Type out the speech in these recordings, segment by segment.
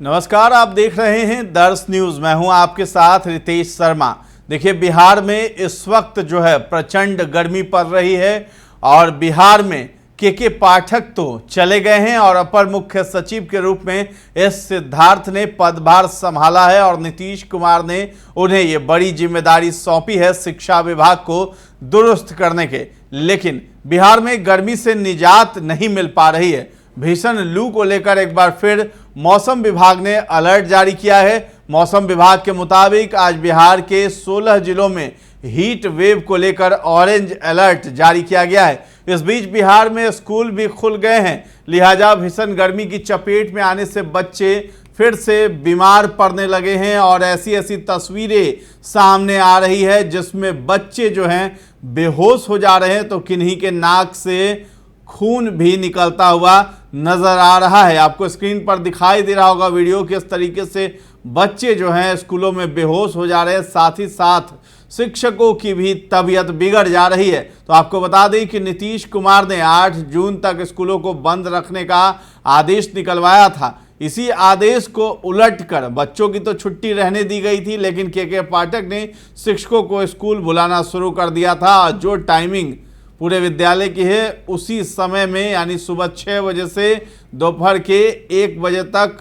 नमस्कार, आप देख रहे हैं दर्श न्यूज। मैं हूं आपके साथ रितेश शर्मा। देखिए, बिहार में इस वक्त जो है प्रचंड गर्मी पड़ रही है और बिहार में के पाठक तो चले गए हैं और अपर मुख्य सचिव के रूप में एस सिद्धार्थ ने पदभार संभाला है और नीतीश कुमार ने उन्हें ये बड़ी जिम्मेदारी सौंपी है शिक्षा विभाग को दुरुस्त करने के। लेकिन बिहार में गर्मी से निजात नहीं मिल पा रही है। भीषण लू को लेकर एक बार फिर मौसम विभाग ने अलर्ट जारी किया है। मौसम विभाग के मुताबिक आज बिहार के 16 जिलों में हीट वेव को लेकर ऑरेंज अलर्ट जारी किया गया है। इस बीच बिहार में स्कूल भी खुल गए हैं, लिहाजा भीषण गर्मी की चपेट में आने से बच्चे फिर से बीमार पड़ने लगे हैं और ऐसी तस्वीरें सामने आ रही है जिसमें बच्चे जो हैं बेहोश हो जा रहे हैं तो किन्हीं के नाक से खून भी निकलता हुआ नजर आ रहा है। आपको स्क्रीन पर दिखाई दे रहा होगा वीडियो किस तरीके से बच्चे जो हैं स्कूलों में बेहोश हो जा रहे हैं, साथ ही साथ शिक्षकों की भी तबीयत बिगड़ जा रही है। तो आपको बता दें कि नीतीश कुमार ने 8 जून तक स्कूलों को बंद रखने का आदेश निकलवाया था। इसी आदेश को उलटकर बच्चों की तो छुट्टी रहने दी गई थी, लेकिन के पाठक ने शिक्षकों को स्कूल बुलाना शुरू कर दिया था। जो टाइमिंग पूरे विद्यालय की है उसी समय में, यानी सुबह 6 बजे से दोपहर के 1 बजे तक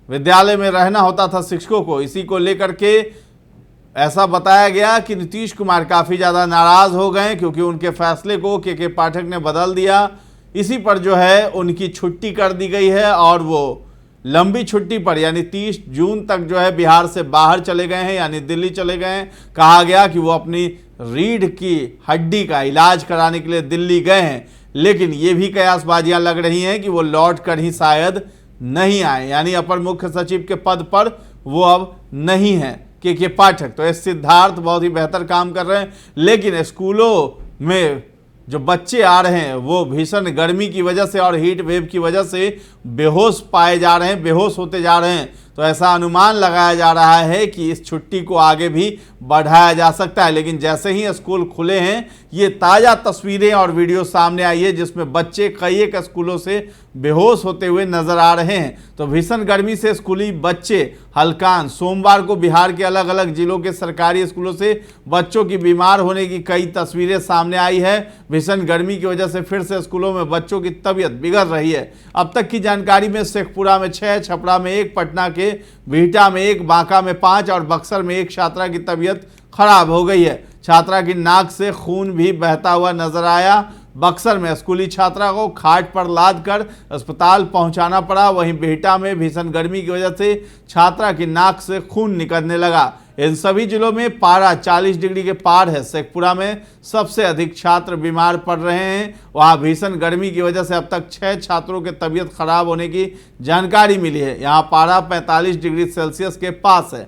विद्यालय में रहना होता था शिक्षकों को। इसी को लेकर के ऐसा बताया गया कि नीतीश कुमार काफ़ी ज़्यादा नाराज़ हो गए क्योंकि उनके फैसले को के पाठक ने बदल दिया। इसी पर जो है उनकी छुट्टी कर दी गई है और वो लंबी छुट्टी पर यानी 30 जून तक जो है बिहार से बाहर चले गए हैं, यानी दिल्ली चले गए हैं। कहा गया कि वो अपनी रीढ़ की हड्डी का इलाज कराने के लिए दिल्ली गए हैं, लेकिन ये भी कयासबाजियां लग रही हैं कि वो लौट कर ही शायद नहीं आए, यानी अपर मुख्य सचिव के पद पर वो अब नहीं हैं के पाठक। तो एस सिद्धार्थ बहुत ही बेहतर काम कर रहे हैं, लेकिन स्कूलों में जो बच्चे आ रहे हैं वो भीषण गर्मी की वजह से और हीट वेव की वजह से बेहोश पाए जा रहे हैं, बेहोश होते जा रहे हैं। तो ऐसा अनुमान लगाया जा रहा है कि इस छुट्टी को आगे भी बढ़ाया जा सकता है। लेकिन जैसे ही स्कूल खुले हैं, ये ताज़ा तस्वीरें और वीडियो सामने आई है जिसमें बच्चे कई एक स्कूलों से बेहोश होते हुए नजर आ रहे हैं। तो भीषण गर्मी से स्कूली बच्चे हलकान। सोमवार को बिहार के अलग अलग जिलों के सरकारी स्कूलों से बच्चों की बीमार होने की कई तस्वीरें सामने आई है। भीषण गर्मी की वजह से फिर से स्कूलों में बच्चों की तबीयत बिगड़ रही है। अब तक की जानकारी में शेखपुरा में 6, छपरा में 1, पटना के बिहटा में 1, बांका में 5 और बक्सर में 1 छात्रा की तबीयत खराब हो गई है। छात्रा की नाक से खून भी बहता हुआ नजर आया। बक्सर में स्कूली छात्रा को खाट पर लादकर अस्पताल पहुंचाना पड़ा। वहीं बिहटा में भीषण गर्मी की वजह से छात्रा की नाक से खून निकलने लगा। इन सभी जिलों में पारा 40 डिग्री के पार है। शेखपुरा में सबसे अधिक छात्र बीमार पड़ रहे हैं। वहां भीषण गर्मी की वजह से अब तक 6 छात्रों की तबीयत खराब होने की जानकारी मिली है। यहां पारा 45 डिग्री सेल्सियस के पास है।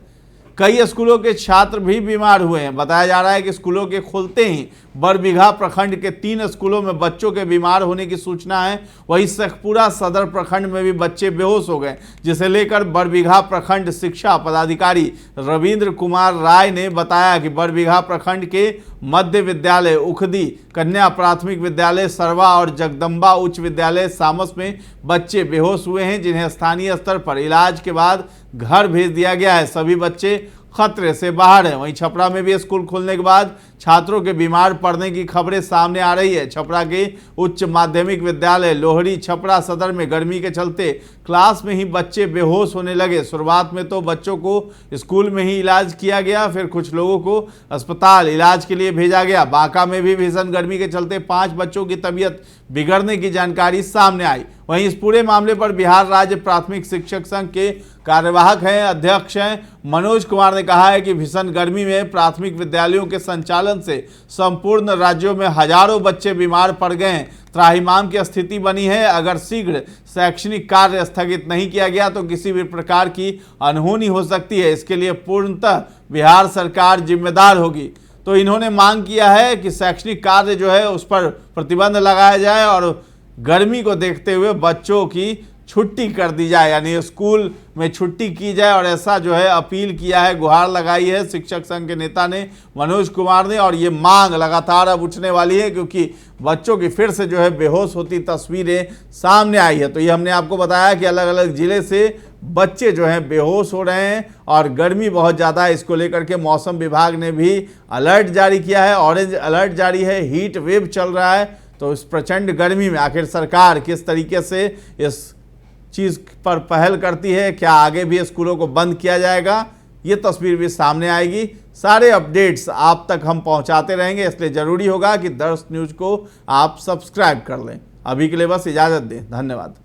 कई स्कूलों के छात्र भी बीमार हुए हैं। बताया जा रहा है कि स्कूलों के खुलते ही बरबीघा प्रखंड के 3 स्कूलों में बच्चों के बीमार होने की सूचना है। वहीं शेखपुरा सदर प्रखंड में भी बच्चे बेहोश हो गए, जिसे लेकर बरबीघा प्रखंड शिक्षा पदाधिकारी रविंद्र कुमार राय ने बताया कि बरबीघा प्रखंड के मध्य विद्यालय उखदी, कन्या प्राथमिक विद्यालय सरवा और जगदम्बा उच्च विद्यालय सामस में बच्चे बेहोश हुए हैं, जिन्हें स्थानीय स्तर पर इलाज के बाद घर भेज दिया गया है। सभी बच्चे खतरे से बाहर है। वहीं छपरा में भी स्कूल खुलने के बाद छात्रों के बीमार पड़ने की खबरें सामने आ रही है। छपरा के उच्च माध्यमिक विद्यालय लोहड़ी छपरा सदर में गर्मी के चलते क्लास में ही बच्चे बेहोश होने लगे। शुरुआत में तो बच्चों को स्कूल में ही इलाज किया गया, फिर कुछ लोगों को अस्पताल इलाज के लिए भेजा गया। बांका में भी भीषण गर्मी के चलते 5 बच्चों की तबीयत बिगड़ने की जानकारी सामने आई। वहीं इस पूरे मामले पर बिहार राज्य प्राथमिक शिक्षक संघ के कार्यवाहक हैं, अध्यक्ष हैं मनोज कुमार ने कहा है कि भीषण गर्मी में प्राथमिक विद्यालयों के संचालन से संपूर्ण राज्यों में हजारों बच्चे बीमार पड़ गए हैं। त्राहिमाम की स्थिति बनी है। अगर शीघ्र शैक्षणिक कार्य स्थगित नहीं किया गया तो किसी भी प्रकार की अनहोनी हो सकती है। इसके लिए पूर्णतः बिहार सरकार जिम्मेदार होगी। तो इन्होंने मांग किया है कि शैक्षणिक कार्य जो है उस पर प्रतिबंध लगाया जाए और गर्मी को देखते हुए बच्चों की छुट्टी कर दी जाए, यानी स्कूल में छुट्टी की जाए। और ऐसा जो है अपील किया है, गुहार लगाई है शिक्षक संघ के नेता ने, मनोज कुमार ने। और ये मांग लगातार अब उठने वाली है, क्योंकि बच्चों की फिर से जो है बेहोश होती तस्वीरें सामने आई है। तो ये हमने आपको बताया कि अलग अलग जिले से बच्चे जो हैं बेहोश हो रहे हैं और गर्मी बहुत ज़्यादा है। इसको लेकर के मौसम विभाग ने भी अलर्ट जारी किया है, ऑरेंज अलर्ट जारी है, हीट वेव चल रहा है। तो इस प्रचंड गर्मी में आखिर सरकार किस तरीके से इस चीज़ पर पहल करती है, क्या आगे भी स्कूलों को बंद किया जाएगा, ये तस्वीर भी सामने आएगी। सारे अपडेट्स आप तक हम पहुंचाते रहेंगे, इसलिए ज़रूरी होगा कि दर्श न्यूज़ को आप सब्सक्राइब कर लें। अभी के लिए बस इजाज़त दें, धन्यवाद।